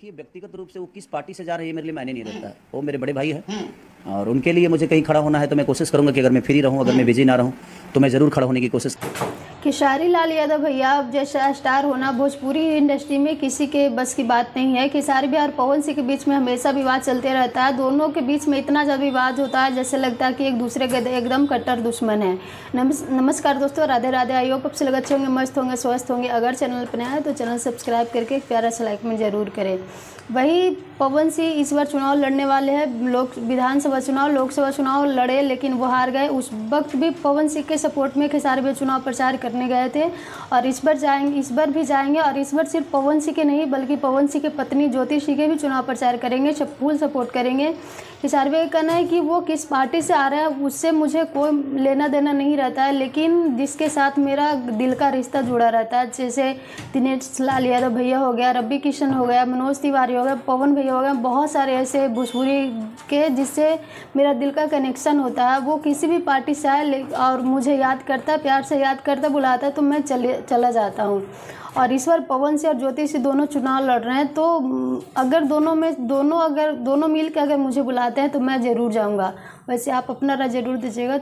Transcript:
देखिए, व्यक्तिगत रूप से वो किस पार्टी से जा रहे हैं मेरे लिए मायने नहीं रखता। वो मेरे बड़े भाई हैं और उनके लिए मुझे कहीं खड़ा होना है तो मैं कोशिश करूंगा कि अगर मैं फ्री रहूं, अगर मैं बिजी ना रहूं तो मैं ज़रूर खड़ा होने की कोशिश। खेसारी लाल यादव भैया जैसा स्टार होना भोजपुरी इंडस्ट्री में किसी के बस की बात नहीं है। खेसारी भैया और पवन सिंह के बीच में हमेशा विवाद चलते रहता है। दोनों के बीच में इतना ज़्यादा विवाद होता है जैसे लगता है कि एक दूसरे के एकदम कट्टर दुश्मन है। नमस्कार दोस्तों, राधे राधे। आई होप आप सब अच्छे होंगे, मस्त होंगे, स्वस्थ होंगे। अगर चैनल पर नया है तो चैनल सब्सक्राइब करके एक प्यारा सा लाइक में ज़रूर करें। वही पवन सिंह इस बार चुनाव लड़ने वाले हैं। विधानसभा चुनाव, लोकसभा चुनाव लड़े लेकिन वो हार गए। उस वक्त भी पवन सिंह के सपोर्ट में खेसारी भैया चुनाव प्रचार करने गए थे और इस बार भी जाएंगे। और इस बार सिर्फ पवन सिंह के नहीं बल्कि पवन सिंह की पत्नी ज्योति सिंह के भी चुनाव प्रचार करेंगे, फुल सपोर्ट करेंगे। खेसारी भैया का कहना है कि वो किस पार्टी से आ रहा है उससे मुझे कोई लेना देना नहीं रहता है, लेकिन जिसके साथ मेरा दिल का रिश्ता जुड़ा रहता है, जैसे दिनेश लाल यादव भैया हो गया, रवि किशन हो गया, मनोज तिवारी हो गया, पवन भैया हो गया, बहुत सारे ऐसे भोजपुरी के जिससे मेरा दिल का कनेक्शन होता है। वो किसी भी पार्टी से आए और मुझे याद करता, प्यार से याद करता, बुलाता है तो मैं चला जाता हूँ। और इस बार पवन सिंह और ज्योति सिंह दोनों चुनाव लड़ रहे हैं, तो अगर दोनों मिल के अगर मुझे बुलाते हैं तो मैं ज़रूर जाऊँगा। वैसे आप अपना राय ज़रूर दीजिएगा।